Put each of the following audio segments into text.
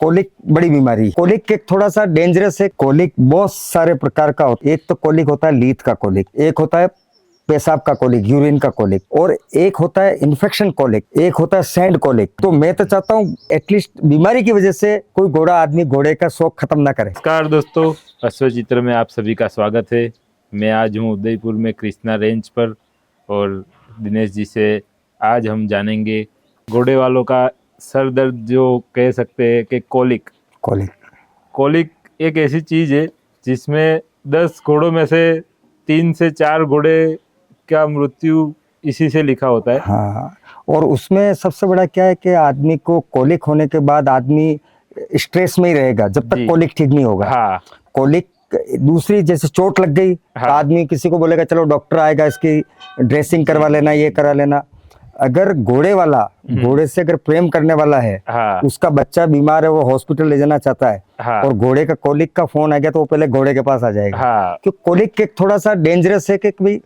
Colic बड़ी बीमारी। Colic एक थोड़ा सा डेंजरस है। कोलिक बहुत सारे प्रकार का होता है। एक तो कोलिक होता है लीथ का कोलिक, एक होता है पेशाब का कोलिक, यूरिन का कोलिक, और एक होता है इन्फेक्शन कोलिक, एक होता है सैंड कोलिक। तो मैं तो चाहता हूँ एटलीस्ट बीमारी की वजह से कोई घोड़ा आदमी घोड़े का शौक खत्म ना करे। नमस्कार दोस्तों, अश्व चित्र में आप सभी का स्वागत है। मैं आज हूँ उदयपुर में कृष्णा रेंज पर और दिनेश जी से आज हम जानेंगे घोड़े वालों का सर दर्द, जो कह सकते हैं कि कोलिक। कोलिक एक ऐसी चीज़ है जिसमें 10 घोड़ों में से 3 से 4 घोड़े का मृत्यु इसी से लिखा होता है। हाँ, और उसमें सबसे बड़ा क्या है कि आदमी को कोलिक होने के बाद आदमी स्ट्रेस में ही रहेगा जब तक कोलिक ठीक नहीं होगा। हाँ। कोलिक दूसरी जैसे चोट लग गई तो आदमी किसी को बोलेगा चलो डॉक्टर आएगा, इसकी ड्रेसिंग करवा लेना, ये करा लेना। अगर घोड़े वाला घोड़े से अगर प्रेम करने वाला है, उसका बच्चा बीमार है, वो हॉस्पिटल ले जाना चाहता है, और घोड़े का कोलिक का फोन आ गया तो वो पहले घोड़े के पास आ जाएगा। क्योंकि कोलिक एक थोड़ा सा डेंजरस है कि भाई,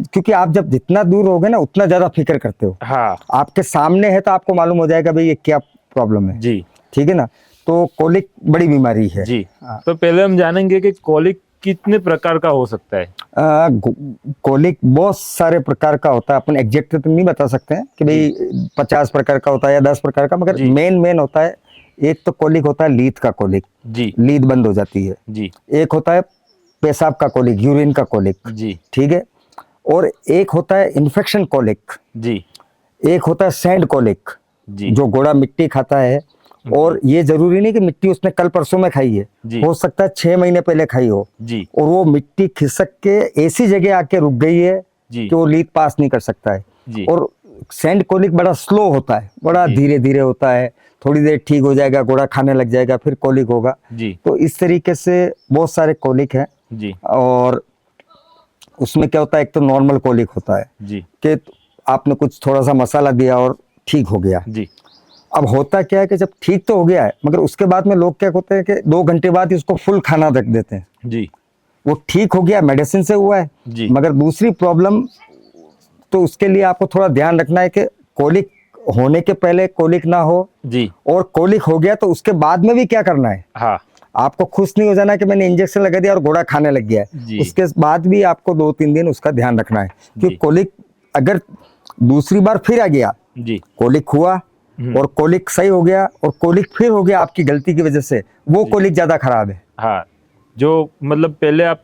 क्योंकि आप जब जितना दूर होगे ना उतना ज्यादा फिक्र करते हो। आपके सामने है तो आपको मालूम हो जाएगा भाई ये क्या प्रॉब्लम है जी, ठीक है ना। तो कोलिक बड़ी बीमारी है जी। तो पहले हम जानेंगे कि कोलिक कितने प्रकार का हो सकता है। कोलिक बहुत सारे प्रकार का होता है। अपन एग्जैक्ट तो नहीं बता सकते हैं कि भाई 50 प्रकार का होता है या 10 प्रकार का, मगर मेन होता है। एक तो कोलिक होता है लीथ का कोलिक जी, लीथ बंद हो जाती है जी। एक होता है पेशाब का कोलिक, यूरिन का कोलिक जी, ठीक है। और एक होता है इन्फेक्शन कोलिक जी। एक होता है सैंड कोलिक जी, जो घोड़ा मिट्टी खाता है, और ये जरूरी नहीं कि मिट्टी उसने कल परसों में खाई है, हो सकता है 6 महीने पहले खाई हो जी, और वो मिट्टी खिसक के ऐसी जगह आके रुक गई है कि वो लीथ पास नहीं कर सकता है जी। और सैंड कोलिक बड़ा स्लो होता है, बड़ा धीरे धीरे होता है, थोड़ी देर ठीक हो जाएगा, घोड़ा खाने लग जाएगा, फिर कोलिक होगा जी। तो इस तरीके से बहुत सारे कोलिक हैं जी। और उसमें क्या होता है, एक तो नॉर्मल कोलिक होता है जी, कि आपने कुछ थोड़ा सा मसाला दिया और ठीक हो गया जी। अब होता क्या है कि जब ठीक तो हो गया है, मगर उसके बाद में लोग क्या होते हैं कि 2 घंटे बाद ही उसको फुल खाना रख देते हैं जी। वो ठीक हो गया, मेडिसिन से हुआ है जी, मगर दूसरी प्रॉब्लम, तो उसके लिए आपको थोड़ा ध्यान रखना है कि कोलिक होने के पहले कोलिक ना हो जी, और कोलिक हो गया तो उसके बाद में भी क्या करना है। हाँ। आपको खुश नहीं हो जाना कि मैंने इंजेक्शन लगा दिया और घोड़ा खाने लग गया है, उसके बाद भी आपको 2-3 दिन उसका ध्यान रखना है। क्योंकि कोलिक अगर दूसरी बार फिर आ गया जी, कोलिक हुआ और कोलिक सही हो गया और कोलिक फिर हो गया आपकी गलती की वजह से, वो कोलिक ज्यादा खराब है। हाँ, जो मतलब पहले आप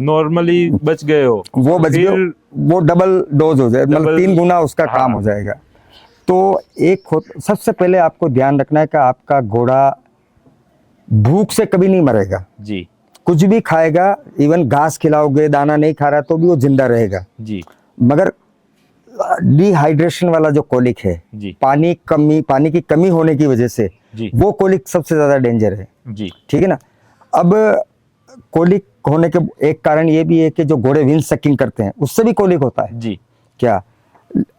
नॉर्मली बच गए हो, वो बच गए, वो डबल डोज हो जाए, मतलब 3 गुना उसका काम हो जाएगा। तो एक सबसे पहले आपको ध्यान रखना है कि आपका घोड़ा भूख से कभी नहीं मरेगा जी। कुछ भी खाएगा, इवन घास खिलाओगे, दाना नहीं खा रहा तो भी वो जिंदा रहेगा जी। मगर डिहाइड्रेशन वाला जो कोलिक है जी, पानी की कमी होने की वजह से जी, वो कोलिक सबसे ज्यादा डेंजर है जी, ठीक है ना। अब कोलिक होने के एक कारण ये भी है कि जो घोड़े विंड सकिंग करते हैं उससे भी कोलिक होता है जी। क्या,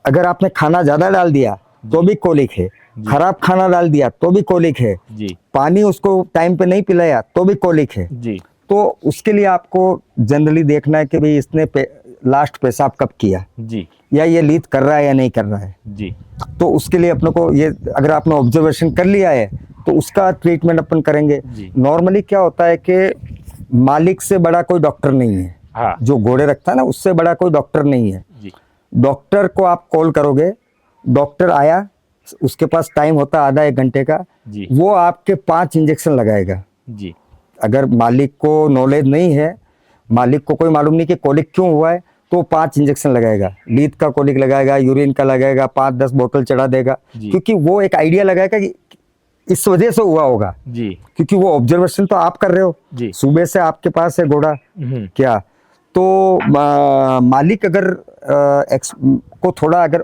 अगर आपने खाना ज्यादा डाल दिया तो भी कोलिक है, खराब खाना डाल दिया तो भी कोलिक है जी, पानी उसको टाइम पे नहीं पिलाया तो भी कोलिक है जी। तो उसके लिए आपको जनरली देखना है कि भाई इसने लास्ट पेशाब कब किया जी, या ये लीथ कर रहा है या नहीं कर रहा है जी। तो उसके लिए अपने को ये, अगर आपने ऑब्जर्वेशन कर लिया है तो उसका ट्रीटमेंट अपन करेंगे। नॉर्मली क्या होता है कि मालिक से बड़ा कोई डॉक्टर नहीं है। हाँ। जो घोड़े रखता है ना, उससे बड़ा कोई डॉक्टर नहीं है जी। डॉक्टर को आप कॉल करोगे, डॉक्टर आया, उसके पास टाइम होता है आधा 1 घंटे का जी, वो आपके 5 इंजेक्शन लगाएगा जी। अगर मालिक को नॉलेज नहीं है, मालिक को कोई मालूम नहीं कि कोलिक क्यों हुआ है, तो 5 इंजेक्शन लगाएगा, लीथ का कोलिक लगाएगा, यूरिन का लगाएगा, 5-10 बोतल चढ़ा देगा, क्योंकि वो एक आइडिया लगाएगा कि इस वजह से हुआ होगा जी। क्योंकि वो ऑब्जर्वेशन तो आप कर रहे हो जी, सुबह से आपके पास है घोड़ा क्या। तो मालिक अगर को थोड़ा, अगर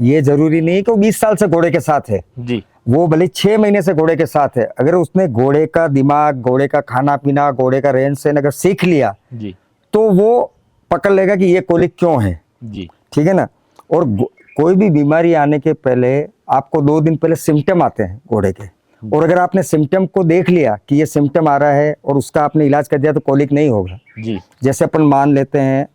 ये जरूरी नहीं कि वो 20 साल से घोड़े के साथ है जी, वो भले 6 महीने से घोड़े के साथ है, अगर उसने घोड़े का दिमाग, घोड़े का खाना पीना, घोड़े का रहन सहन अगर सीख लिया जी, तो वो पकड़ लेगा कि ये कोलिक क्यों है जी, ठीक है ना। और कोई भी बीमारी आने के पहले आपको 2 दिन पहले सिम्टम आते हैं घोड़े के, और अगर आपने सिम्टम को देख लिया कि ये सिम्टम आ रहा है और उसका आपने इलाज कर दिया तो कोलिक नहीं होगा जी। जैसे अपन मान लेते हैं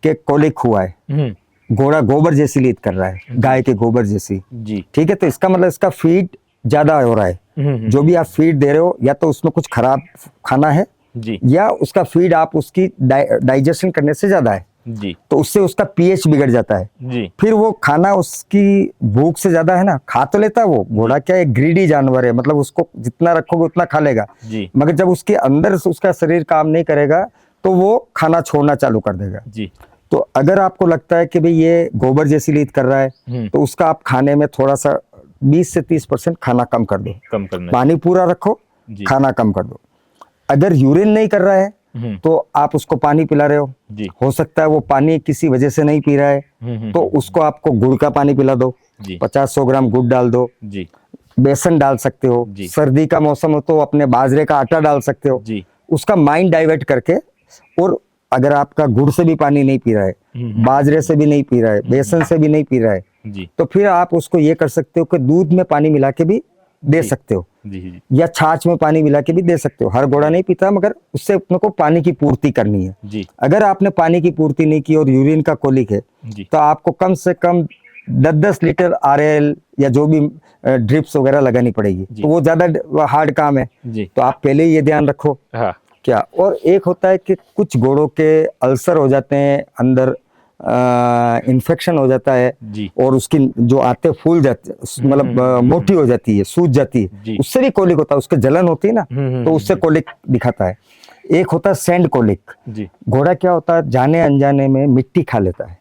कि कोलिक हुआ है, घोड़ा गोबर जैसी लीथ कर रहा है, गाय के गोबर जैसी जी, ठीक है, तो इसका मतलब इसका फीड ज्यादा हो रहा है, जो भी आप फीड दे रहे हो या तो उसमें कुछ खराब खाना है जी या उसका फीड आप उसकी डाइजेशन करने से ज्यादा है, जी तो उससे उसका पीएच बिगड़ जाता है। जी फिर वो खाना उसकी भूख से ज्यादा है ना, खा तो लेता है वो, घोड़ा क्या है, ग्रीडी जानवर है, मतलब उसको जितना रखोगे उतना खा लेगा, जी मगर जब उसके अंदर से उसका शरीर काम नहीं करेगा तो वो खाना छोड़ना चालू कर देगा। जी तो अगर आपको लगता है कि भाई ये गोबर जैसी लीद कर रहा है, तो उसका आप खाने में थोड़ा सा 20 से 30% खाना कम कर दो, कम करना पानी पूरा रखो, जी। खाना कम कर दो। अगर यूरिन नहीं कर रहा है तो आप उसको पानी पिला रहे जी हो सकता है वो पानी किसी वजह से नहीं पी रहा है, तो उसको आपको गुड़ का पानी पिला दो, जी 50-100 ग्राम गुड़ डाल दो, जी बेसन डाल सकते हो, जी। सर्दी का मौसम हो तो अपने बाजरे का आटा डाल सकते हो, जी उसका माइंड डाइवर्ट करके। और अगर आपका गुड़ से भी पानी नहीं पी रहा है, बाजरे से भी नहीं पी रहा है, बेसन से भी नहीं पी रहा है, जी तो फिर आप उसको ये कर सकते हो कि दूध में पानी मिला के भी दे सकते हो, जी जी या छाछ में पानी मिला के भी दे सकते हो। हर घोड़ा नहीं पीता, मगर उससे अपने को पानी की पूर्ति करनी है। जी अगर आपने पानी की पूर्ति नहीं की और यूरिन का कोलिक है, जी तो आपको कम से कम 10-10 लीटर आरएल या जो भी ड्रिप्स वगैरह लगानी पड़ेगी, तो वो ज्यादा हार्ड काम है। जी तो आप पहले ही ये ध्यान रखो हाँ क्या। और एक होता है कि कुछ घोड़ों के अल्सर हो जाते हैं, अंदर इन्फेक्शन हो जाता है, जी और उसकी जो आते फूल जाते, मतलब मोटी हो जाती है, सूज जाती है, जी। उससे भी कोलिक होता है, उसके जलन होती है ना, तो उससे कोलिक दिखाता है। एक होता है सैंड कोलिक। जी घोड़ा क्या होता है, जाने अनजाने में मिट्टी खा लेता है।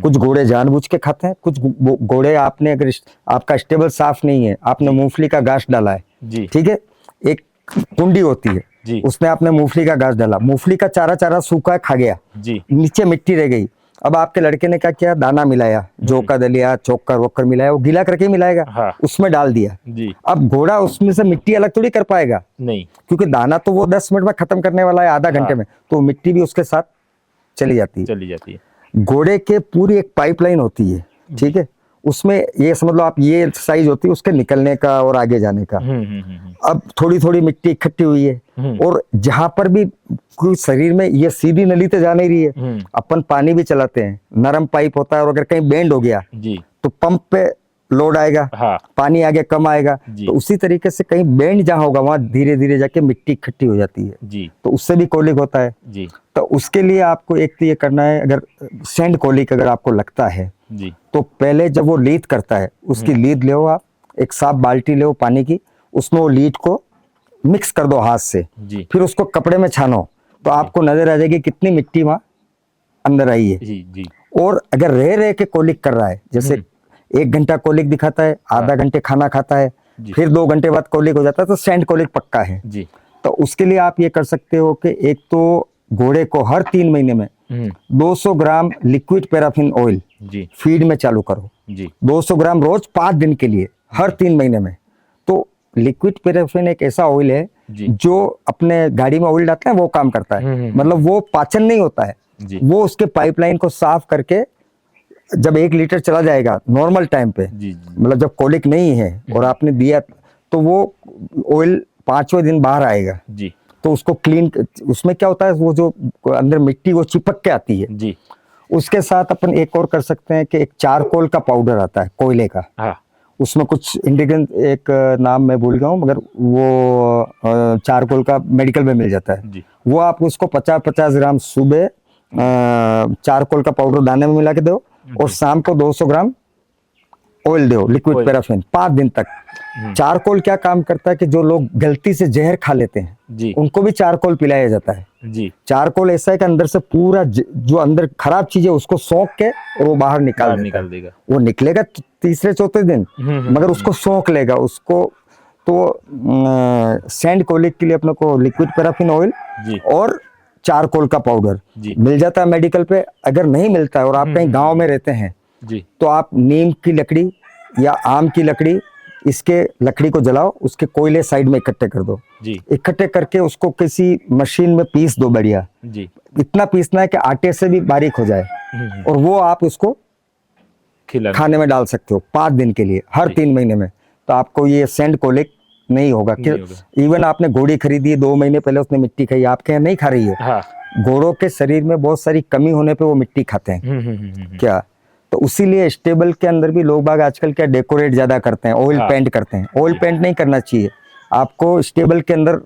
कुछ घोड़े जानबूझ के खाते हैं, कुछ घोड़े आपने अगर आपका स्टेबल साफ नहीं है, आपने मूंगफली का घास डाला है, जी ठीक है, एक कुंडी होती है, जी उसमें आपने मूंगफली का घास डाला, मूंगफली का चारा सूखा खा गया, जी नीचे मिट्टी रह गई। अब आपके लड़के ने क्या किया, दाना मिलाया, जौ का दलिया, चोकर वोकर मिलाया, वो गीला करके मिलाएगा, हाँ। उसमें डाल दिया। जी अब घोड़ा उसमें से मिट्टी अलग थोड़ी कर पाएगा, नहीं क्योंकि दाना तो वो 10 मिनट में खत्म करने वाला है, आधा घंटे में, तो मिट्टी भी उसके साथ चली जाती है। चली जाती है। घोड़े के पूरी एक पाइपलाइन होती है, ठीक है, उसमें ये समझ लो आप, ये एक्सरसाइज होती है उसके निकलने का और आगे जाने का। अब थोड़ी थोड़ी मिट्टी इकट्ठी हुई है, और जहां पर भी कोई शरीर में, ये सीधी नली तो जा नहीं रही है, अपन पानी भी चलाते हैं, नरम पाइप होता है, और अगर कहीं बेंड हो गया जी तो पंप पे लोड आएगा, हाँ पानी आगे कम आएगा, जी। तो उसी तरीके से कहीं बेंड जहां होगा वहां धीरे धीरे जाके मिट्टी इकट्ठी हो जाती है, जी तो उससे भी कोलिक होता है। जी तो उसके लिए आपको एक तो ये करना है, अगर सैंड कोलिक अगर आपको लगता है, जी तो पहले जब वो लीद करता है, उसकी लीद ले आप, एक साफ बाल्टी ले पानी की, उसमें वो लीद को मिक्स कर दो हाथ से, जी फिर उसको कपड़े में छानो, तो आपको नजर आ जाएगी कितनी मिट्टी वहां अंदर आई है। जी जी और अगर रह रह के कोलिक कर रहा है, जैसे 1 घंटा कोलिक दिखाता है, आधा घंटे खाना खाता है, जी। फिर 2 घंटे बाद कोलिक हो जाता है, तो सैंड कोलिक पक्का है। जी तो उसके लिए आप ये कर सकते हो कि एक तो घोड़े को हर 3 महीने में 200 ग्राम लिक्विड पैराफिन ऑयल जी फीड में चालू करो, जी 200 ग्राम रोज 5 दिन के लिए, हर 3 महीने में। तो लिक्विड पैराफिन एक ऐसा ऑयल है जी। जो अपने गाड़ी में ऑयल डालते हैं वो काम करता है, मतलब वो पाचन नहीं होता है, जी। वो उसके पाइपलाइन को साफ करके जब 1 लीटर चला जाएगा नॉर्मल टाइम पे, जी मतलब जब कोलिक नहीं है और आपने दिया, तो वो ऑयल 5वें दिन बाहर आएगा, जी तो उसको क्लीन, उसमें क्या होता है, वो जो अंदर मिट्टी वो चिपक के आती है। जी उसके साथ अपन एक और कर सकते हैं कि एक चारकोल का पाउडर आता है कोयले का, हाँ उसमें कुछ इंग्रेडिएंट, एक नाम मैं भूल गया हूँ, मगर वो चारकोल का मेडिकल में मिल जाता है, जी वो आप उसको 50-50 ग्राम सुबह चारकोल का पाउडर दाने में मिला के दो, और शाम को 200 ग्राम ऑयल दो, लिक्विड Oil। पैराफिन, 5 दिन तक। चारकोल क्या काम करता है कि जो लोग गलती से जहर खा लेते हैं, जी उनको भी चारकोल पिलाया जाता है। जी चारकोल ऐसा है कि अंदर से पूरा जो अंदर खराब चीज है उसको सोख के और वो बाहर निकाल बाहर देता निकाल है। देगा। वो निकलेगा तीसरे चौथे दिन, मगर उसको सोख लेगा उसको। तो सैंड कोलिक के लिए अपने को लिक्विड पैराफिन ऑयल जी और चारकोल का पाउडर जी मिल जाता है मेडिकल पे। अगर नहीं मिलता है और आप कहीं गांव में रहते हैं, जी तो आप नीम की लकड़ी या आम की लकड़ी, इसके लकड़ी को जलाओ, उसके कोयले साइड में इकट्ठे कर दो, जी इकट्ठे करके उसको किसी मशीन में पीस दो बढ़िया, जी इतना पीसना है कि आटे से भी बारीक हो जाए, और वो आप उसको खिलाना। खाने में डाल सकते हो 5 दिन के लिए, हर 3 महीने में। तो आपको ये सैंड कोलिक नहीं होगा। नहीं होगा। इवन आपने घोड़ी खरीदी 2 महीने पहले, उसने मिट्टी खाई, आपके यहाँ नहीं खा रही है। हाँ घोड़ों के शरीर में बहुत सारी कमी होने पे वो मिट्टी खाते हैं क्या। तो उसीलिए स्टेबल के अंदर भी लोग बाग आजकल क्या डेकोरेट ज्यादा करते हैं, ऑयल हाँ। पेंट करते हैं। ऑयल पेंट नहीं करना चाहिए आपको। स्टेबल के अंदर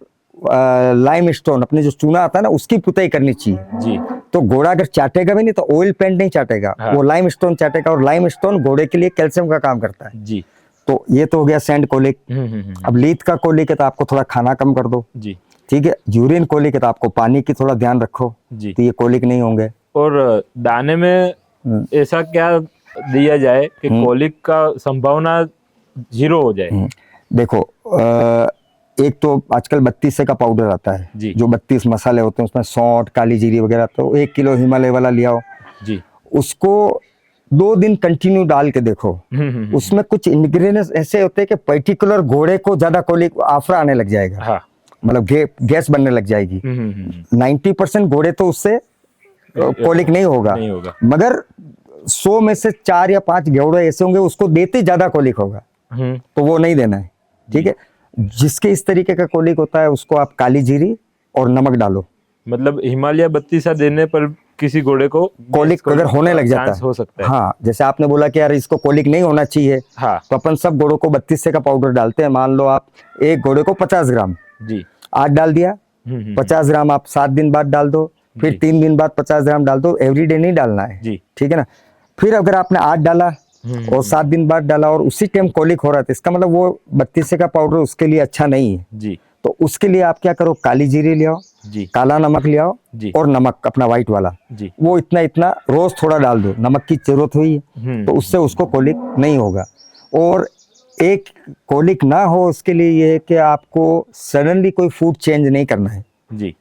लाइम स्टोन, अपने जो चूना आता है ना, उसकी पुताई करनी चाहिए। जी तो घोड़ा अगर चाटेगा भी नहीं तो ऑयल पेंट नहीं चाटेगा, हाँ। वो लाइम स्टोन चाटेगा। और लाइम स्टोन घोड़े के लिए कैल्शियम का काम करता है। जी तो ये तो हो गया सैंड कोलिक। अब लीथ का कोलिक है तो आपको थोड़ा खाना कम कर दो, जी ठीक है। यूरिन कोलिक है तो आपको पानी की थोड़ा ध्यान रखो, जी। तो ये कोलिक नहीं होंगे। और दाने में ऐसा क्या दिया जाए कि कोलिक का संभावना 0 हो जाए? देखो एक तो आजकल 32 का पाउडर आता है, जी। जो 32 मसाले होते हैं उसमें सौंठ, काली जीरी वगैरह। तो 1 किलो हिमालय वाला ले आओ, जी उसको 2 दिन कंटिन्यू डाल के देखो। उसमें कुछ इंग्रेडिएंट्स ऐसे होते हैं कि पर्टिकुलर घोड़े को ज्यादा कोलिक आफरा आने लग जाएगा, हाँ। मतलब गैस बनने लग जाएगी। 90% घोड़े तो उससे कोलिक नहीं होगा, नहीं होगा। मगर 100 में से 4 या 5 घोड़े ऐसे होंगे उसको देते ज्यादा कोलिक होगा, तो वो नहीं देना है, ठीक है। जिसके इस तरीके का कोलिक होता है उसको आप काली जीरी और नमक डालो। मतलब हिमालय 32 देने पर किसी घोड़े को कोलिक अगर होने लग जाता चांस है, हो सकता है। हाँ, जैसे आपने बोला कि यार इसको कोलिक नहीं होना चाहिए, हाँ तो अपन सब घोड़ों को 32 का पाउडर डालते हैं। मान लो आप एक घोड़े को 50 ग्राम जी। आज डाल दिया, 50 ग्राम आप 7 दिन बाद डाल दो, फिर जी। 3 दिन बाद 50 ग्राम डाल दो। एवरीडे नहीं डालना है, जी। ठीक है ना। फिर अगर आपने आज डाला और 7 दिन बाद डाला और उसी टाइम कोलिक हो रहा था, इसका मतलब वो 32 का पाउडर उसके लिए अच्छा नहीं है। जी तो उसके लिए आप क्या करो, काली जीरी ले आओ, जी काला नमक ले आओ, जी और नमक अपना व्हाइट वाला, जी। वो इतना इतना रोज थोड़ा डाल दो। नमक की जरूरत हुई तो उससे उसको कोलिक नहीं होगा। और एक कोलिक ना हो उसके लिए ये है कि आपको सडनली कोई फूड चेंज नहीं करना है। जी।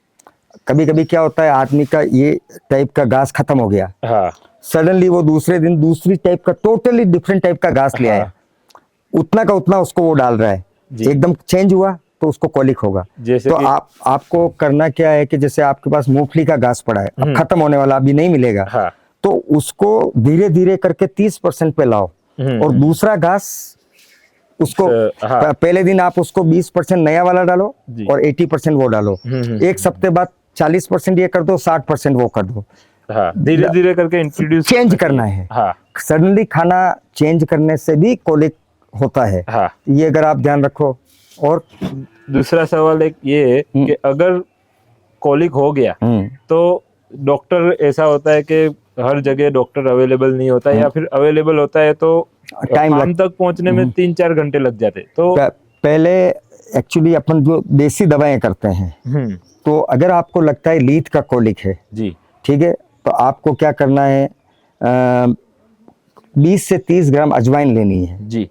कभी कभी क्या होता है, आदमी का ये टाइप का घास खत्म हो गया, हाँ सडनली वो दूसरे दिन दूसरी टाइप का टोटली डिफरेंट टाइप का घास ले आया, उतना का उतना उसको वो डाल रहा है, एकदम चेंज हुआ तो उसको कोलिक होगा। जैसे तो कि आपको करना क्या है कि जैसे आपके पास मूंगफली का घास पड़ा है, अब खत्म होने वाला, अभी नहीं मिलेगा, हाँ तो उसको धीरे धीरे करके 30% पे लाओ और दूसरा घास उसको हाँ। पहले दिन आप उसको 20% नया वाला डालो जी। और 80% वो डालो। एक सप्ते बाद 40% ये कर दो, 60% वो कर दो। हाँ धीरे धीरे करके इंट्रोड्यूस चेंज करना है। हाँ सडनली खाना चेंज करने से भी कोलिक होता है, हाँ। ये अगर आप ध्यान रखो। और दूसरा सवाल एक ये है कि अगर कोलिक हो गया तो डॉक्टर, ऐसा होता है कि हर जगह डॉक्टर अवेलेबल नहीं होता, या फिर अवेलेबल होता है तो फार्म तक पहुंचने में 3-4 घंटे लग जाते। तो पहले एक्चुअली अपन जो देसी दवाएं करते हैं, तो अगर आपको लगता है लीथ का कोलिक है जी, ठीक है, तो आपको क्या करना है, 20 से 30 ग्राम अजवाइन लेनी है जी।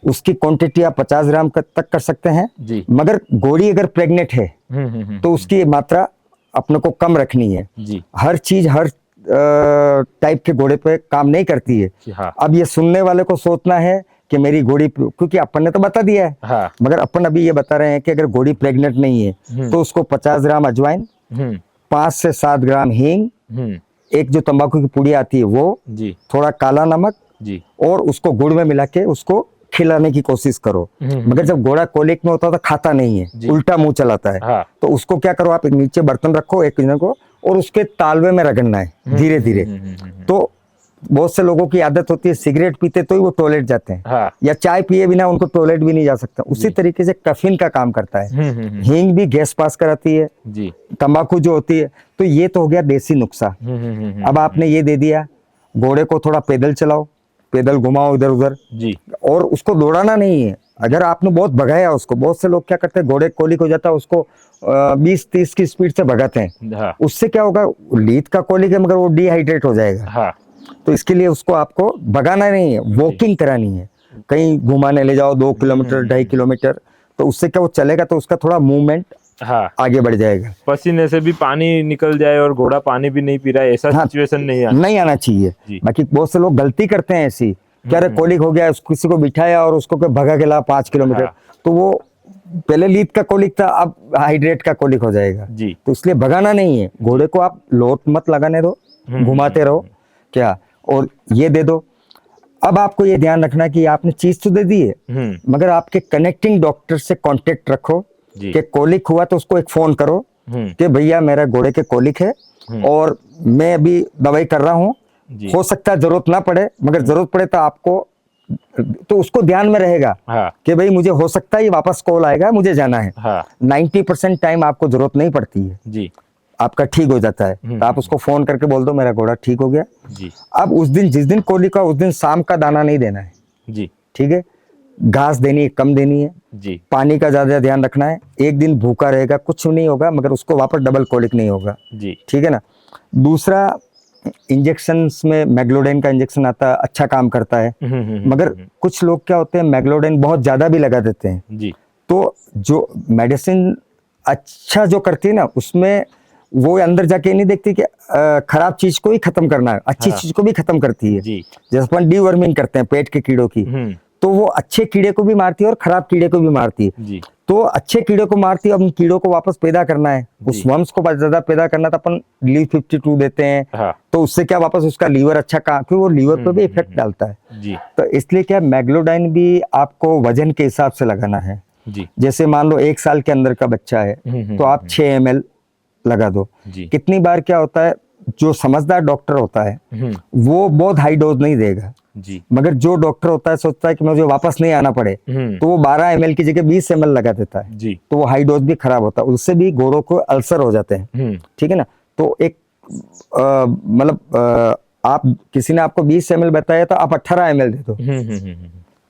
उसकी क्वांटिटी आप 50 ग्राम तक कर सकते हैं जी। मगर घोड़ी अगर प्रेग्नेंट है तो उसकी मात्रा अपने को कम रखनी है जी। हर चीज हर टाइप के घोड़े पे काम नहीं करती है। हाँ। अब ये सुनने वाले को सोचना है कि मेरी घोड़ी, क्योंकि अपन ने तो बता दिया है, हाँ। मगर अपन अभी ये बता रहे हैं कि अगर घोड़ी प्रेग्नेंट नहीं है तो उसको 50 ग्राम अजवाइन, 5 से 7 ग्राम हींग, एक जो तंबाकू की पुड़ी आती है वो जी, थोड़ा काला नमक जी, और उसको गुड़ में मिला के उसको खिलाने की कोशिश करो। मगर जब घोड़ा कोलिक में होता है तो खाता नहीं है, उल्टा मुंह चलाता है। हाँ। तो उसको क्या करो, आप एक नीचे बर्तन रखो एक जन को और उसके तालवे में रगड़ना है धीरे धीरे। तो बहुत से लोगों की आदत होती है सिगरेट पीते तो ही वो टॉयलेट जाते हैं, हाँ। या चाय पिए बिना उनको टॉयलेट भी नहीं जा सकता। उसी तरीके से कैफीन का काम करता है। हींग भी गैस पास कराती है जी, तंबाकू जो होती है। तो ये तो हो गया देसी नुस्खा। अब आपने ये दे दिया, घोड़े को थोड़ा पैदल चलाओ, पैदल घुमाओ इधर उधर जी, और उसको दौड़ाना नहीं है। अगर आपने बहुत भगाया उसको, बहुत से लोग क्या करते हैं घोड़े कोलिक हो जाता है उसको 20-30 की स्पीड से भगाते हैं, हाँ, उससे क्या होगा, लीथ का कोलिक है मगर वो डिहाइड्रेट हो जाएगा। हाँ, तो इसके लिए उसको आपको भगाना नहीं है, वॉकिंग करानी है, कहीं घुमाने ले जाओ 2 किलोमीटर 2.5 किलोमीटर, तो उससे क्या वो चलेगा तो उसका थोड़ा मूवमेंट हाँ, आगे बढ़ जाएगा। पसीने से भी पानी निकल जाए और घोड़ा पानी भी नहीं पी रहा है, ऐसा सिचुएशन नहीं आना चाहिए। बाकी बहुत से लोग गलती करते हैं ऐसी, क्या रे कोलिक हो गया, किसी को बिठाया और उसको भगा के ला 5 किलोमीटर, तो वो पहले लीथ का कोलिक था अब हाइड्रेट का कोलिक हो जाएगा जी। तो इसलिए भगाना नहीं है। घोड़े को आप लोट मत लगाने दो, घुमाते रहो क्या, और ये दे दो। अब आपको ये ध्यान रखना कि आपने चीज तो दे दी है मगर आपके कनेक्टिंग डॉक्टर से कांटेक्ट रखो कि कोलिक हुआ तो उसको एक फोन करो कि भैया मेरा घोड़े के कोलिक है और मैं अभी दवाई कर रहा हूँ, जी। हो सकता है जरूरत ना पड़े, मगर जरूरत पड़े तो आपको, तो उसको ध्यान में रहेगा हाँ कि भाई मुझे हो सकता है ये वापस कॉल आएगा, मुझे जाना है। हाँ 90% टाइम आपको जरूरत नहीं पड़ती है, जी आपका ठीक हो जाता है। तो आप उसको फोन करके बोल दो मेरा घोड़ा ठीक हो गया। जी अब उस दिन, जिस दिन कोलिक का, उस दिन शाम का दाना नहीं देना है, जी ठीक है। घास देनी है, कम देनी है। जी पानी का ज्यादा ध्यान रखना है। एक दिन भूखा रहेगा, कुछ नहीं होगा, मगर उसको वापस डबल कोलिक नहीं होगा, जी ठीक है ना। दूसरा, इंजेक्शन में मैग्लोडेन का इंजेक्शन आता है, अच्छा काम करता है। मगर कुछ लोग क्या होते हैं, मैग्लोडेन बहुत ज्यादा भी लगा देते हैं। जी तो जो मेडिसिन अच्छा जो करती है ना, उसमें वो अंदर जाके नहीं देखती कि खराब चीज को ही खत्म करना है, अच्छी हाँ। चीज को भी खत्म करती है। जी जैसे अपन डीवर्मिंग करते हैं पेट के कीड़ों की, तो वो अच्छे कीड़े को भी मारती है और खराब कीड़े को भी मारती है। जी तो अच्छे कीड़े को मारती है, अब उन कीड़ों को वापस पैदा करना है, उस जी। वंश को ज्यादा पैदा करना, तो अपन लीव 52 देते हैं। हाँ तो उससे क्या वापस उसका लीवर अच्छा काम, क्योंकि वो लीवर पे भी इफेक्ट डालता है। जी तो इसलिए क्या, मैग्लोडाइन भी आपको वजन के हिसाब से लगाना है। जी जैसे मान लो 1 साल के अंदर का बच्चा है, तो आप 6 ml लगा दो। जी कितनी बार क्या होता है, जो समझदार डॉक्टर होता है वो बहुत हाई डोज नहीं देगा, जी मगर जो डॉक्टर होता है सोचता है कि मुझे वापस नहीं आना पड़े, तो वो 12 ml की जगह 20 ml लगा देता है। जी तो वो हाई डोज भी खराब होता है, उससे भी घोड़ों को अल्सर हो जाते हैं, ठीक है ना। तो एक मतलब आप, किसी ने आपको 20 ml बताया तो आप 18 ml दे दो,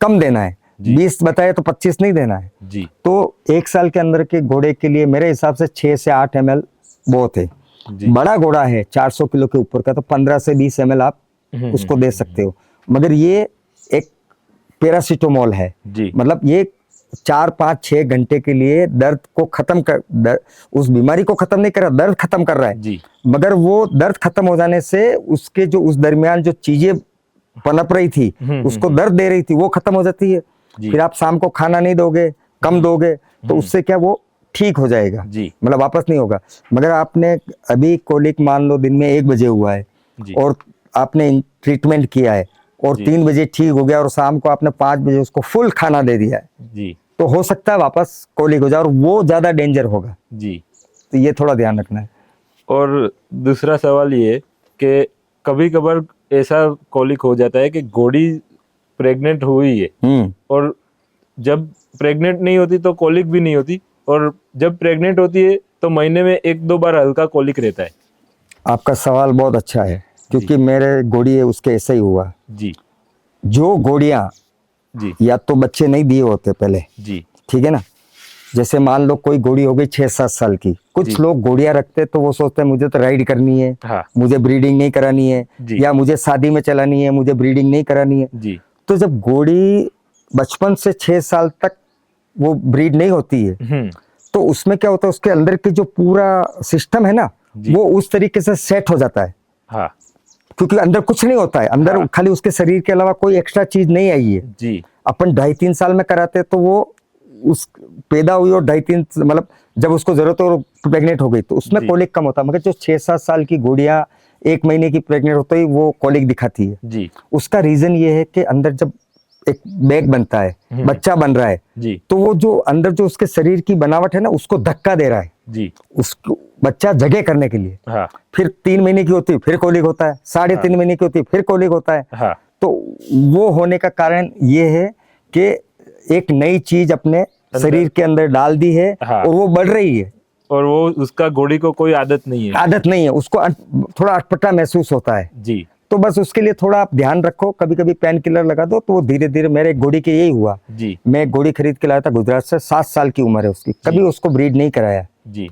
कम देना है। जी। 20 बताया तो 25 नहीं देना है। जी तो 1 साल के अंदर के घोड़े के लिए मेरे हिसाब से 6 से 8 ml बहुत है। जी बड़ा घोड़ा है 400 किलो के ऊपर का, तो 15 से 20 ml आप उसको दे सकते हो। मगर ये एक पैरासीटामोल है, जी मतलब ये 4-5-6 घंटे के लिए दर्द को खत्म कर, उस बीमारी को खत्म नहीं कर रहा, दर्द खत्म कर रहा है। जी मगर वो दर्द खत्म हो जाने से उसके जो उस दरमियान जो चीजें पनप रही थी, उसको दर्द दे रही थी, वो खत्म हो जाती है। जी। फिर आप शाम को खाना नहीं दोगे, कम दोगे, तो उससे क्या वो ठीक हो जाएगा, जी मतलब वापस नहीं होगा। मगर आपने अभी कोलिक मान लो दिन में 1 बजे हुआ है, जी और आपने ट्रीटमेंट किया है, और जी। 3 बजे ठीक हो गया, और शाम को आपने 5 बजे उसको फुल खाना दे दिया है, जी तो हो सकता है वापस कोलिक हो जाए, और वो ज्यादा डेंजर होगा। जी। तो ये थोड़ा ध्यान रखना है। और दूसरा सवाल ये कि कभी कभार ऐसा कोलिक हो जाता है कि घोड़ी प्रेग्नेंट हुई है, और जब प्रेग्नेंट नहीं होती तो कोलिक भी नहीं होती, और जब प्रेग्नेंट होती है तो महीने में 1-2 बार हल्का कोलिक रहता है। आपका सवाल बहुत अच्छा है, क्योंकि मेरे घोड़ी है उसके ऐसा ही हुआ। जी जो घोड़ियां जी या तो बच्चे नहीं दिए होते पहले, जी ठीक है ना, जैसे मान लो कोई घोड़ी हो गई 6-7 साल की, जी। कुछ लोग घोड़ियां रखते तो वो सोचते हैं मुझे तो राइड करनी है, हाँ मुझे ब्रीडिंग नहीं करानी है, जी। या मुझे शादी में चलानी है, मुझे ब्रीडिंग नहीं करानी है। जी तो जब घोड़ी बचपन से 6 साल तक वो ब्रीड नहीं होती है, तो उसमें क्या होता है, उसके अंदर की जो पूरा सिस्टम है ना, जी। वो उस तरीके से सेट हो जाता है, हाँ क्योंकि अंदर कुछ नहीं होता है, अंदर हाँ। खाली उसके शरीर के अलावा कोई एक्स्ट्रा चीज नहीं आई है। जी अपन 2.5-3 साल में कराते तो वो उस पैदा हुई और 2.5-3 मतलब जब उसको जरूरत हो प्रेग्नेंट हो गई, तो उसमें जी। कोलिक कम होता। मगर जो 6-7 साल की घोड़ियां 1 महीने की प्रेग्नेंट होते ही वो कोलिक दिखाती है। जी उसका रीजन ये है कि अंदर जब एक बैग बनता है, बच्चा बन रहा है, जी तो वो जो अंदर जो उसके शरीर की बनावट है ना, उसको धक्का दे रहा है, जी उसको बच्चा जगह करने के लिए। हाँ फिर 3 महीने की होती है फिर कोलिक होता है, 3.5 महीने की होती है फिर कोलिक होता है। हाँ तो वो होने का कारण ये है कि एक नई चीज अपने शरीर के अंदर डाल दी है, हाँ। और वो बढ़ रही है, और वो उसका घोड़ी को कोई आदत नहीं है। आदत नहीं है, उसको थोड़ा अटपटा महसूस होता है। जी तो बस उसके लिए थोड़ा आप ध्यान रखो, कभी कभी पेन किलर लगा दो, तो वो धीरे धीरे, मेरे घोड़ी के यही हुआ। जी मैं घोड़ी खरीद के लाया था गुजरात से, 7 साल की उम्र है उसकी, कभी उसको ब्रीड नहीं कराया, जी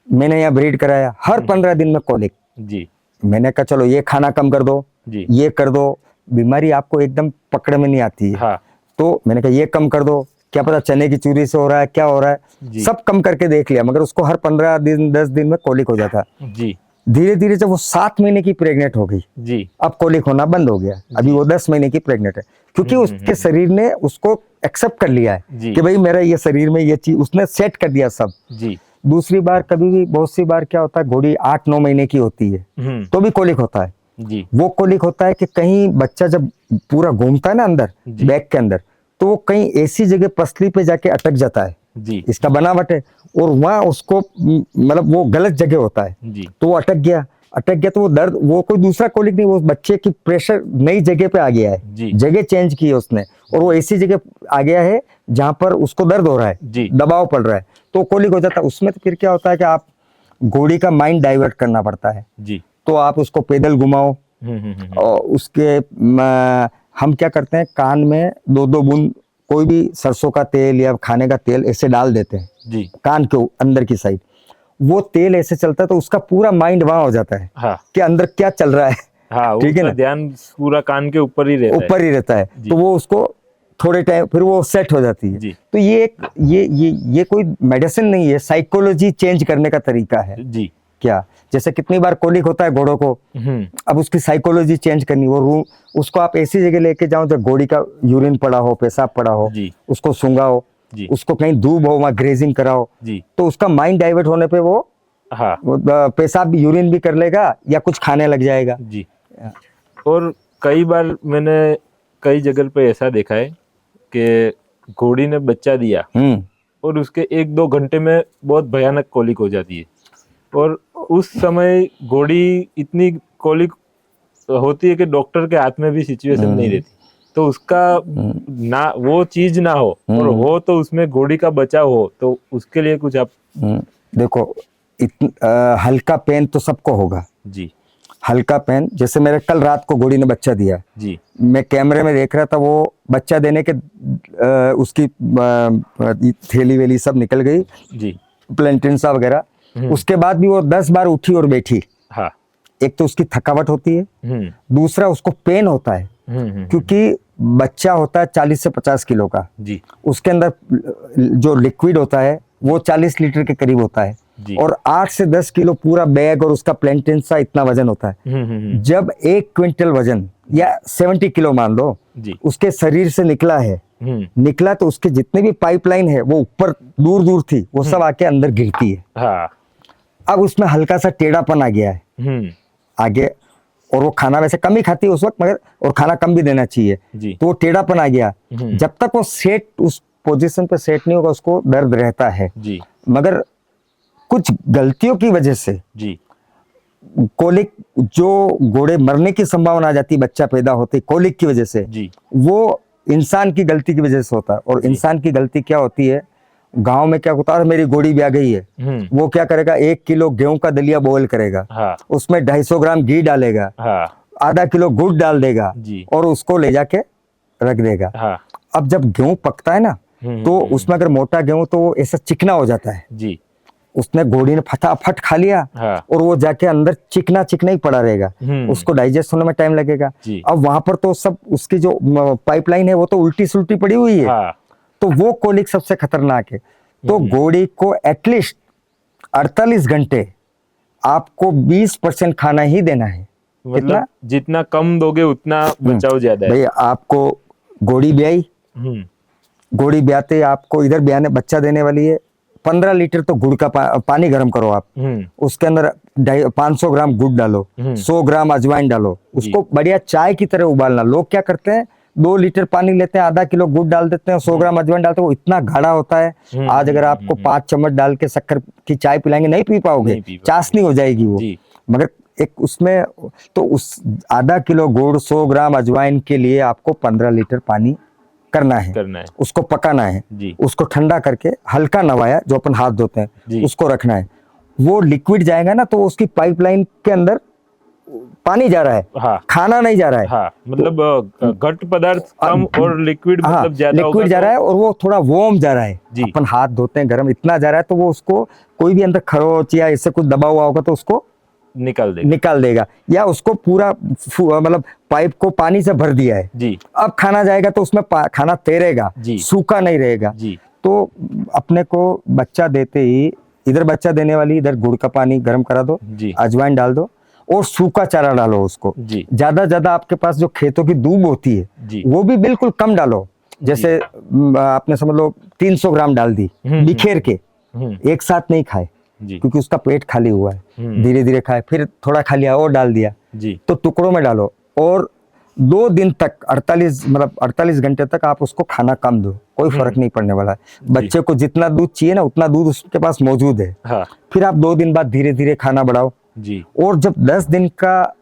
मैंने यहाँ ब्रीड कराया, हर 15 दिन में कोलिक। जी मैंने कहा चलो ये खाना कम कर दो, जी ये कर दो, बीमारी आपको एकदम पकड़ में नहीं आती है। हाँ तो मैंने कहा ये कम कर दो, क्या पता चने की चूरी से हो रहा है, क्या हो रहा है, जी। सब कम करके देख लिया, मगर उसको हर 15 दिन 10 दिन में कोलिक हो जाता। जी धीरे धीरे जब वो 7 महीने की प्रेग्नेंट हो गई, जी अब कोलिक होना बंद हो गया। अभी वो 10 महीने की प्रेग्नेंट है, क्योंकि उसके शरीर ने उसको एक्सेप्ट कर लिया है जी। कि भाई मेरा ये शरीर में ये चीज, उसने सेट कर दिया सब। जी दूसरी बार कभी भी, बहुत सी बार क्या होता है, घोड़ी 8-9 महीने की होती है तो भी कोलिक होता है। जी वो कोलिक होता है कि कहीं बच्चा जब पूरा घूमता है ना अंदर जी। बैग के अंदर, तो वो कहीं ऐसी जगह पसली पे जाके अटक जाता है, जी इसका बनावट है, और वहां उसको मतलब वो गलत जगह होता है, जी तो वो अटक गया, अटक गया तो वो दर्द, वो कोई दूसरा कोलिक नहीं, वो बच्चे की प्रेशर नई जगह पे आ गया है, जी। जगह चेंज की है उसने, और वो ऐसी जगह आ गया है जहां पर उसको दर्द हो रहा है, जी। दबाव पड़ रहा है, तो कोलिक हो जाता है। उसमें तो फिर क्या होता है कि आप घोड़ी का माइंड डाइवर्ट करना पड़ता है, जी। तो आप उसको पैदल घुमाओ, और उसके हम क्या करते हैं, कान में 2-2 बूंद कोई भी सरसों का तेल या खाने का तेल ऐसे डाल देते हैं जी। कान के अंदर की साइड, वो तेल ऐसे चलता है तो उसका पूरा माइंड वहां हो जाता है हाँ कि अंदर क्या चल रहा है। हाँ, ठीक है उसका ना, ध्यान पूरा कान के ऊपर ही रहता ऊपर ही रहता है, जी। तो वो उसको थोड़े टाइम फिर वो सेट हो जाती है। जी। तो ये एक ये कोई मेडिसिन नहीं है, साइकोलॉजी चेंज करने का तरीका है। है जी। क्या, जैसे कितनी बार कोलिक होता है घोड़ों को, अब उसकी साइकोलॉजी चेंज करनी, वो रूम उसको आप ऐसी जगह लेके जाओ जब घोड़ी का यूरिन पड़ा हो, पेशाब पड़ा हो, जी। उसको सूंघाओ, जी। उसको कहीं धूप हो वहाँ ग्रेजिंग कराओ, जी। तो उसका माइंड डाइवर्ट होने पे वो हाँ पेशाब भी यूरिन भी कर लेगा या कुछ खाने लग जाएगा। जी। और कई बार मैंने कई जगह पे ऐसा देखा है कि घोड़ी ने बच्चा दिया और उसके 1-2 घंटे में बहुत भयानक कोलिक हो जाती है, और उस समय घोड़ी इतनी कोलिक होती है कि डॉक्टर के हाथ में भी सिचुएशन नहीं रहती, तो उसका ना वो चीज ना हो और हो तो उसमें घोड़ी का बचाव हो, तो उसके लिए कुछ आप देखो, हल्का पेन तो सबको होगा जी। हल्का पेन, जैसे मेरे कल रात को घोड़ी ने बच्चा दिया जी। मैं कैमरे में देख रहा था, वो बच्चा देने के उसकी थैली वेली सब निकल गई जी। प्लेंटिनसा वगैरह, उसके बाद भी वो 10 बार उठी और बैठी। हाँ। एक तो उसकी थकावट होती है, दूसरा उसको पेन होता है, क्योंकि बच्चा होता है 40 से 50 किलो का जी। उसके अंदर जो लिक्विड होता है वो 40 लीटर के करीब होता है, और 8 से 10 किलो पूरा बैग और उसका प्लेंटिनसा इतना वजन होता है। जब 1 क्विंटल वजन या 70 किलो मान लो जी। उसके शरीर से निकला तो उसके जितने भी पाइपलाइन है वो ऊपर दूर दूर थी, वो सब आके अंदर गिरती है। हाँ। अब उसमें हल्का सा टेढ़ापन आ गया है आगे, और वो खाना वैसे कम ही खाती है उस वक्त, मगर और खाना कम भी देना चाहिए, तो वो टेढ़ापन आ गया। जब तक वो सेट उस पोजीशन पे सेट नहीं होगा उसको दर्द रहता है जी। मगर कुछ गलतियों की वजह से जी। कोलिक, जो घोड़े मरने की संभावना आ जाती है बच्चा पैदा होते कोलिक की वजह से, जी। वो इंसान की गलती की वजह से होता है। और इंसान की गलती क्या होती है, गांव में क्या होता है, मेरी घोड़ी ब्याह गई है, वो क्या करेगा, 1 किलो गेहूं का दलिया बॉयल करेगा, हाँ। उसमें 250 ग्राम घी डालेगा, हाँ। आधा किलो गुड़ डाल देगा जी। और उसको ले जाके रख देगा। हाँ। अब जब गेहूं पकता है ना, तो उसमें अगर मोटा गेहूं तो वो ऐसा चिकना हो जाता है। जी। उसने घोड़ी ने फटाफट खा लिया, हाँ। और वो जाके अंदर चिकना ही पड़ा रहेगा, उसको डाइजेस्ट होने में टाइम लगेगा। अब वहां पर तो सब उसकी जो पाइपलाइन है वो तो उल्टी सुल्टी पड़ी हुई है। हाँ। तो वो कोलिक सबसे खतरनाक है। तो घोड़ी को एटलीस्ट 48 घंटे आपको 20% खाना ही देना है। मतलब जितना कम दोगे उतना बचाव ज्यादा है। भाई आपको घोड़ी ब्याई, घोड़ी ब्याते आपको इधर ब्याने बच्चा देने वाली है, 15 लीटर तो गुड़ का पानी गर्म करो आप, उसके अंदर 500 ग्राम गुड़ डालो, 100 ग्राम अजवाइन डालो, उसको बढ़िया चाय की तरह उबालना। लोग क्या करते हैं, 2 लीटर पानी लेते हैं, आधा किलो गुड़ डाल देते हैं, 100 ग्राम अजवाइन डालते हैं, वो इतना गाढ़ा होता है। आज अगर आपको 5 चम्मच डाल के शक्कर की चाय पिलाएंगे नहीं पी पाओगे, चाशनी हो जाएगी वो। मगर एक उसमें तो उस आधा किलो गुड़ 100 ग्राम अजवाइन के लिए आपको 15 लीटर पानी करना है, उसको पकाना है, उसको ठंडा करके हल्का नवाया जो अपन हाथ धोते हैं उसको रखना है। वो लिक्विड जाएगा ना तो उसकी पाइपलाइन के अंदर पानी जा रहा है, हाँ। खाना नहीं जा रहा है, हाँ। मतलब घट पदार्थ कम और लिक्विड हाँ, मतलब ज्यादा लिक्विड जा रहा है और वो थोड़ा वार्म जा रहा है। अपन हाथ धोते हैं गरम इतना जा रहा है, तो वो उसको कोई भी अंदर खरोच या इससे कुछ दबा हुआ होगा तो उसको निकाल देगा या उसको पूरा मतलब पाइप को पानी से भर दिया है जी। अब खाना जाएगा तो उसमें खाना तैरेगा, सूखा नहीं रहेगा जी। तो अपने को बच्चा देते ही इधर बच्चा देने वाली इधर गुड़ का पानी गर्म करा दो, अजवाइन डाल दो और सूखा चारा डालो उसको। ज्यादा आपके पास जो खेतों की दूब होती है वो भी बिल्कुल कम डालो, जैसे आपने समझ लो 300 ग्राम डाल दी बिखेर के, एक साथ नहीं खाए क्योंकि उसका पेट खाली हुआ है, धीरे धीरे खाए, फिर थोड़ा खा लिया और डाल दिया तो टुकड़ों में डालो और 2 दिन तक 48 घंटे तक आप उसको खाना कम दो, कोई फर्क नहीं पड़ने वाला है। बच्चे को जितना दूध चाहिए ना उतना दूध उसके पास मौजूद है। हाँ। फिर आप 2 दिन बाद धीरे धीरे खाना बढ़ाओ, जी और जब 10 दिन का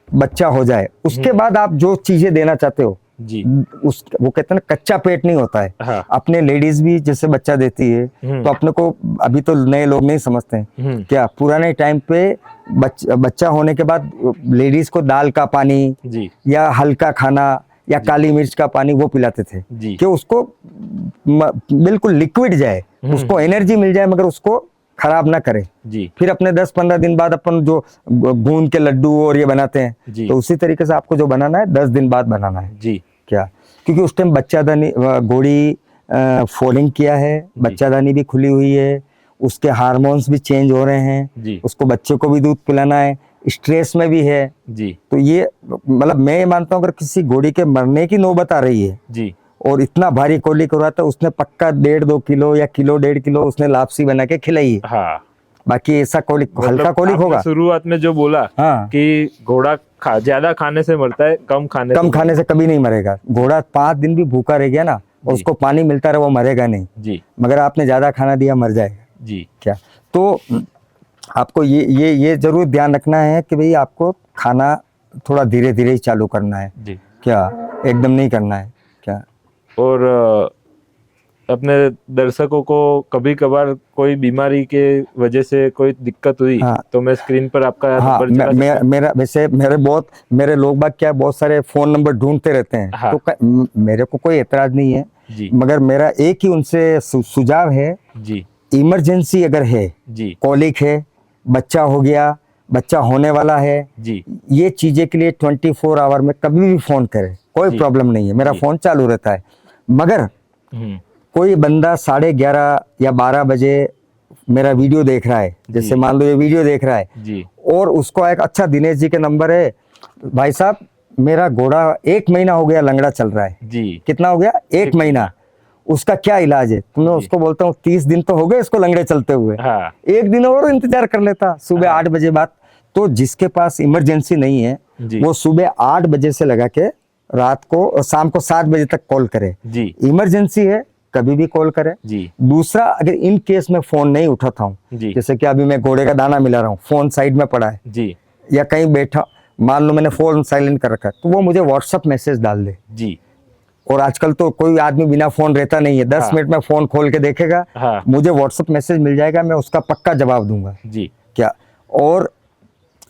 बच्चा हो जाए उसके बाद आप जो चीजें देना चाहते हो, जी उस वो कहते हैं ना कच्चा पेट नहीं होता है। हाँ अपने लेडीज भी जैसे बच्चा देती है तो अपने को, अभी तो नए लोग नहीं समझते हैं क्या, पुराने टाइम पे बच्चा होने के बाद लेडीज को दाल का पानी जी या हल्का खाना या काली मिर्च का पानी वो पिलाते थे जी कि उसको बिल्कुल लिक्विड जाए, उसको एनर्जी मिल जाए मगर उसको खराब ना करे। जी फिर अपने 10-15 दिन बाद अपन जो गूंद के लड्डू और ये बनाते हैं, जी तो उसी तरीके से आपको जो बनाना है 10 दिन बाद बनाना है जी क्या, क्योंकि उस टाइम बच्चादानी गोड़ी फॉलिंग किया है, बच्चादानी भी खुली हुई है, उसके हार्मोन्स भी चेंज हो रहे हैं, जी उसको बच्चे को भी दूध पिलाना है, स्ट्रेस में भी है। जी तो ये मतलब मैं ये मानता हूँ अगर किसी घोड़ी के मरने की नौबत आ रही है जी और इतना भारी कोलिक हो रहा था, उसने पक्का 1.5-2 किलो या किलो 1.5 किलो उसने लापसी बना के खिलाई है। हाँ बाकी ऐसा कोलिक हल्का कोलिक आपने होगा। शुरुआत में जो बोला हाँ, कि घोड़ा ज्यादा खाने से मरता है, कम कम खाने से कभी नहीं मरेगा। घोड़ा 5 दिन भी भूखा रह गया ना और उसको पानी मिलता रहे वो मरेगा नहीं, जी मगर आपने ज्यादा खाना दिया मर जाएगा जी क्या। तो आपको ये जरूर ध्यान रखना है कि भाई आपको खाना थोड़ा धीरे धीरे ही चालू करना है जी क्या, एकदम नहीं करना है क्या। और अपने दर्शकों को कभी कभार कोई बीमारी के वजह से कोई दिक्कत हुई, हाँ। तो मैं स्क्रीन पर आपका हाँ, नंबर चला सकता हूं? मेरा वैसे मेरे लोग बाग क्या बहुत सारे फोन नंबर ढूंढते रहते हैं। हाँ। तो मेरे को कोई एतराज नहीं है, जी मगर मेरा एक ही उनसे सुझाव है, जी इमरजेंसी अगर है, जी कॉलिक है, बच्चा हो गया, बच्चा होने वाला है, जी ये चीजें के लिए 24 आवर में कभी भी फोन करे, कोई जी। प्रॉब्लम नहीं है, मेरा जी। फोन चालू रहता है। मगर हम्म, कोई बंदा 11:30 या 12 बजे मेरा वीडियो देख रहा है, जैसे जी। मान लो ये वीडियो देख रहा है जी और उसको एक अच्छा दिनेश जी के नंबर है, भाई साहब मेरा घोड़ा 1 महीना हो गया लंगड़ा चल रहा है। जी कितना हो गया? 1 महीना। उसका क्या इलाज है? तो मैं जी। उसको बोलता हूँ 30 दिन तो हो गए इसको लंगड़े चलते हुए, हाँ 1 दिन और इंतजार कर लेता सुबह 8 बजे बाद। तो जिसके पास इमरजेंसी नहीं है जी वो सुबह 8 बजे से लगा के रात को और शाम को 7 बजे तक कॉल करे। जी इमरजेंसी है कभी भी कॉल करे। जी दूसरा, अगर इन केस में फोन नहीं उठाता हूँ, जी जैसे कि अभी मैं घोड़े का दाना मिला रहा हूँ, फोन साइड में पड़ा है जी या कहीं बैठा, मान लो मैंने फोन साइलेंट कर रखा है, तो वो मुझे व्हाट्सअप मैसेज डाल दे। जी और आजकल तो कोई आदमी बिना फोन रहता नहीं है, 10 हाँ। मिनट में फोन खोल के देखेगा, हाँ मुझे व्हाट्सअप मैसेज मिल जाएगा, मैं उसका पक्का जवाब दूंगा जी क्या। और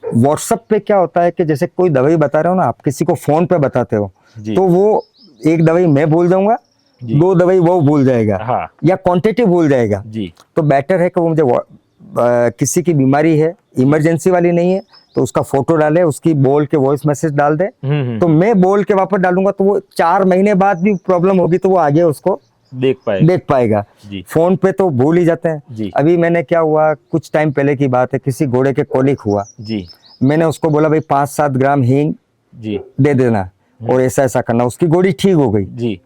व्हाट्सअप पे क्या होता है कि जैसे कोई दवाई बता रहे हो ना, आप किसी को फोन पे बताते हो जी तो वो एक दवाई मैं भूल जाऊंगा, जी 2 दवाई वो भूल जाएगा हाँ या क्वांटिटी भूल जाएगा। जी तो बेटर है कि वो मुझे किसी की बीमारी है, इमरजेंसी वाली नहीं है, तो उसका फोटो डाले, उसकी बोल के वॉइस मैसेज डाल दे, तो मैं बोल के वापस डालूंगा, तो वो 4 महीने बाद भी प्रॉब्लम होगी तो वो आगे उसको देख पाए देख पाएगा। जी फोन पे तो भूल ही जाते हैं। जी अभी मैंने क्या हुआ, कुछ टाइम पहले की बात है, किसी घोड़े के कोलिक हुआ, जी मैंने उसको बोला भाई 5-7 ग्राम हींग जी दे देना और ऐसा ऐसा करना, उसकी घोड़ी ठीक हो गई। जी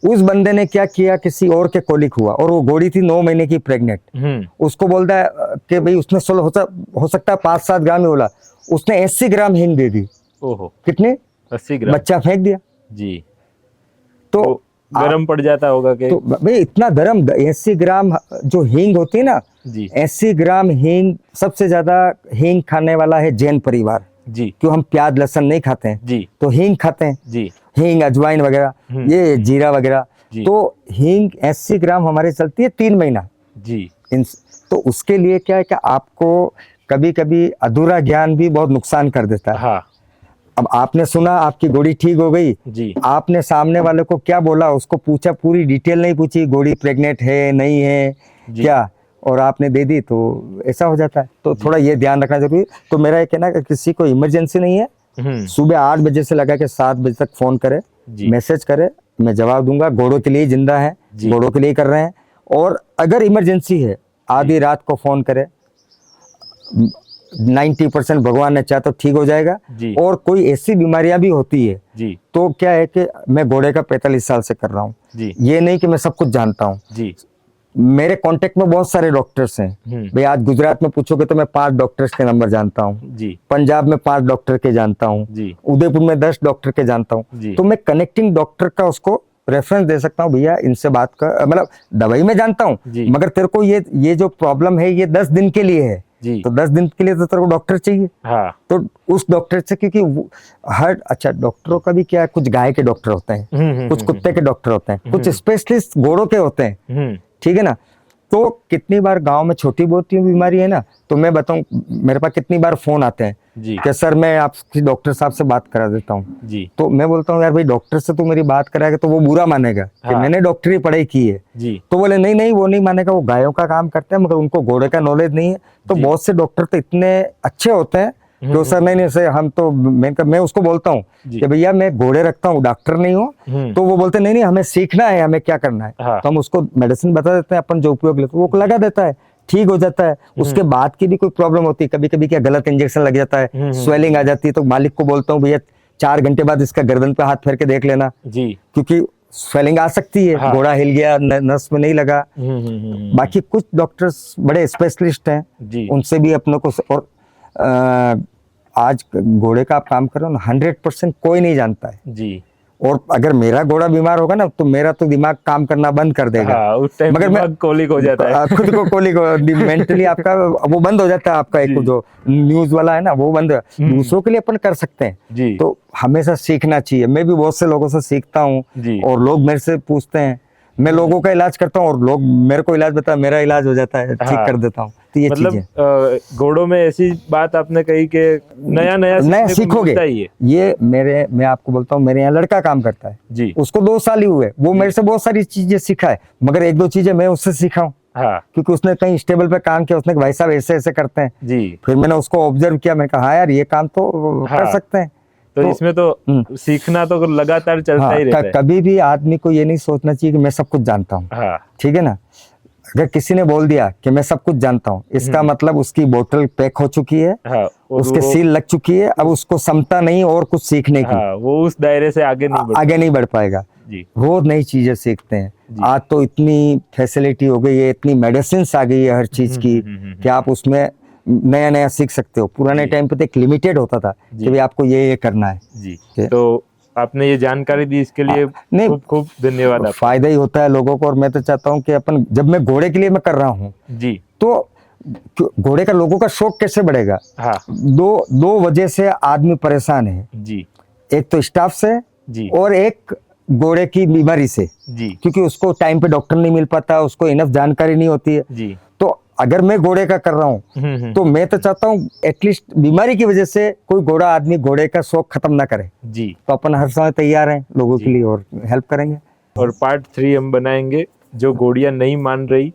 उस बंदे ने क्या किया, किसी और के कोलिक हुआ और वो घोड़ी थी 9 महीने की प्रेग्नेंट, उसको बोलता है कि भाई उसने 16 हो सकता है 5-7 ग्राम ही बोला, उसने 80 ग्राम हींग दे दी। ओहो कितने? 80 ग्राम बच्चा फेंक दिया। जी तो गरम पड़ जाता होगा कि तो भाई इतना गरम, 80 ग्राम जो हींग होती है ना, जी 80 ग्राम हींग, सबसे ज्यादा हींग खाने वाला है जैन परिवार, जी क्यों हम प्याज लहसुन नहीं खाते हैं जी तो हींग खाते हैं, जी हींग अजवाइन वगैरह, ये जीरा वगैरह। जी। तो हींग 80 ग्राम हमारे चलती है 3 महीना। जी तो उसके लिए क्या है कि आपको कभी कभी अधूरा ज्ञान भी बहुत नुकसान कर देता है। हाँ अब आपने सुना आपकी घोड़ी ठीक हो गई, जी आपने सामने वाले को क्या बोला, उसको पूछा, पूरी डिटेल नहीं पूछी, घोड़ी प्रेग्नेंट है नहीं है जी। क्या, और आपने दे दी, तो ऐसा हो जाता है। तो थोड़ा ये ध्यान रखना जरूरी। तो मेरा ये कहना है कि किसी को इमरजेंसी नहीं है, सुबह 8 बजे से लगा के 7 बजे तक फोन करे, जी। मैसेज करे, मैं जवाब दूंगा। घोड़ों के लिए जिंदा है, जी। घोड़ों के लिए कर रहे हैं। और अगर इमरजेंसी है, आधी रात को फोन करे, 90% भगवान ने चाहा तो ठीक हो जाएगा। जी। और कोई ऐसी बीमारियां भी होती है जी तो क्या है कि मैं घोड़े का 45 साल से कर रहा हूँ, जी ये नहीं कि मैं सब कुछ जानता हूँ। जी मेरे कांटेक्ट में बहुत सारे डॉक्टर्स हैं भाई, आज गुजरात में पूछोगे तो मैं 5 डॉक्टर्स के नंबर जानता हूँ, जी पंजाब में 5 डॉक्टर के जानता हूँ, जी उदयपुर में 10 डॉक्टर के जानता हूँ। जी। तो मैं कनेक्टिंग डॉक्टर का उसको रेफरेंस दे सकता हूँ, भैया इनसे बात कर, मतलब दवाई में जानता हूँ जी। मगर तेरे को ये जो प्रॉब्लम है ये 10 दिन के लिए है, जी तो 10 दिन के लिए तो तेरे को डॉक्टर चाहिए। हाँ तो उस डॉक्टर से, क्योंकि हर अच्छा डॉक्टरों का भी क्या है, कुछ गाय के डॉक्टर होते हैं, कुछ कुत्ते के डॉक्टर होते हैं, कुछ स्पेशलिस्ट घोड़ों के होते हैं, हम्म ठीक है ना। तो कितनी बार गांव में छोटी मोटी बीमारी है ना, तो मैं बताऊं, मेरे पास कितनी बार फोन आते हैं जी कि सर मैं आपकी डॉक्टर साहब से बात करा देता हूँ। जी तो मैं बोलता हूँ यार भाई, डॉक्टर से तू मेरी बात कराएगा तो वो बुरा मानेगा कि हाँ। मैंने डॉक्टरी पढ़ाई की है। जी तो बोले नहीं नहीं, वो नहीं मानेगा, वो गायों का काम करते हैं मगर उनको घोड़े का नॉलेज नहीं है। तो जी। बहुत से डॉक्टर तो इतने अच्छे होते हैं कि वो सर नहीं नहीं सर हम तो, मैं उसको बोलता हूँ जी। कि भैया मैं घोड़े रखता हूँ, डॉक्टर नहीं हूँ। तो वो बोलते नहीं नहीं हमें सीखना है, हमें क्या करना है। हाँ। तो हम उसको मेडिसिन बता देते हैं, अपन जो उपयोग लेते हैं वो लगा देता है, ठीक हो जाता है। उसके बाद की भी कोई प्रॉब्लम होती है, कभी कभी क्या गलत इंजेक्शन लग जाता है, स्वेलिंग आ जाती है, तो मालिक को बोलता हूँ भैया 4 घंटे बाद इसका गर्दन पे हाथ फेर के देख लेना, जी क्योंकि स्वेलिंग आ सकती है। हाँ। घोड़ा हिल गया, नस में नहीं लगा। बाकी कुछ डॉक्टर्स बड़े स्पेशलिस्ट हैं, जी उनसे भी अपने को और आज घोड़े का आप काम करो ना, 100% कोई नहीं जानता है। जी और अगर मेरा घोड़ा बीमार होगा ना, तो मेरा तो दिमाग काम करना बंद कर देगा। हाँ, उस टाइम मगर मैं कोलिक हो जाता है। खुद को कोली को मेंटली आपका वो बंद हो जाता है, आपका एक जी। जो न्यूज वाला है ना वो बंद। दूसरों के लिए अपन कर सकते हैं, जी तो हमेशा सीखना चाहिए। मैं भी बहुत से लोगों से सीखता हूँ जी और लोग मेरे से पूछते हैं, मैं लोगों का इलाज करता हूँ और लोग मेरे को इलाज बता, मेरा इलाज हो जाता है, ठीक हाँ। कर देता हूँ। तो ये मतलब चीजें घोड़ों में ऐसी बात आपने कही कि नया नया नया सीखने को सीखोगे। मिलता ही है। ये मैं आपको बोलता हूँ, मेरे यहाँ लड़का काम करता है, जी उसको 2 साल ही हुए, वो मेरे से बहुत सारी चीजें सीखा है, मगर 1-2 चीजें मैं उससे सीखा हूँ, हाँ क्योंकि उसने कहीं स्टेबल पे काम किया। उसने कहा भाई साहब ऐसे ऐसे करते हैं, जी फिर मैंने उसको ऑब्जर्व किया, मैंने कहा हाँ यार ये काम तो हाँ। कर सकते हैं। तो इसमें तो सीखना तो लगातार चलता हाँ, ही रहता है। कभी भी आदमी को ये नहीं सोचना चाहिए कि मैं सब कुछ जानता हूँ, हाँ ठीक है ना। अगर किसी ने बोल दिया कि मैं सब कुछ जानता हूँ, इसका मतलब उसकी बोतल पैक हो चुकी है, हाँ और उसके वो सील लग चुकी है, अब उसको क्षमता नहीं और कुछ सीखने की, हाँ वो उस दायरे से आगे नहीं बढ़ आगे नहीं बढ़ पाएगा। जी रोज नई चीजें सीखते हैं। जी। आज तो इतनी फैसिलिटी हो गई है, इतनी मेडिसिन आ गई है हर चीज की, कि आप उसमें नया नया सीख सकते हो। पुराने जी। टाइम पे तो एक लिमिटेड होता था जी। कि भाई आपको ये करना है। जी। तो आपने ये जानकारी दी, इसके लिए नहीं, खूब खूब धन्यवाद आपका। फायदा ही होता है लोगों को। और मैं तो चाहता हूँ कि अपन, जब मैं घोड़े के लिए मैं कर रहा हूँ, जी तो घोड़े का लोगों का शौक कैसे बढ़ेगा। हाँ दो वजह से आदमी परेशान है, जी एक तो स्टाफ से जी और एक घोड़े की बीमारी से, जी क्योंकि उसको टाइम पे डॉक्टर नहीं मिल पाता, उसको इनफ जानकारी नहीं होती है। जी तो अगर मैं घोड़े का कर रहा हूँ तो मैं तो चाहता हूँ एटलीस्ट बीमारी की वजह से कोई घोड़ा आदमी घोड़े का शौक खत्म ना करे। जी। तो अपन हर समय तैयार हैं लोगों जी। के लिए और हेल्प करेंगे। और पार्ट 3 हम बनाएंगे जो घोड़ियां नहीं मान रही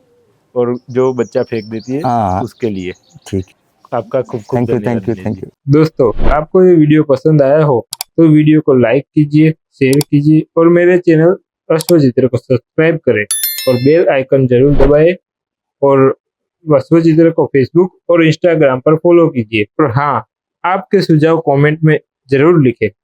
और जो बच्चा फेंक देती है, हाँ उसके लिए। ठीक, आपका खूब खूब थैंक यू धन्यवाद thank you Dinesh thank ji. You. दोस्तों, आपको ये वीडियो पसंद आया हो तो वीडियो को लाइक कीजिए, शेयर कीजिए और मेरे चैनल अश्वचित्र को सब्सक्राइब करें और बेल आइकन जरूर दबाएं। और अश्वचित्र को फेसबुक और इंस्टाग्राम पर फॉलो कीजिए। और हाँ, आपके सुझाव कमेंट में जरूर लिखें।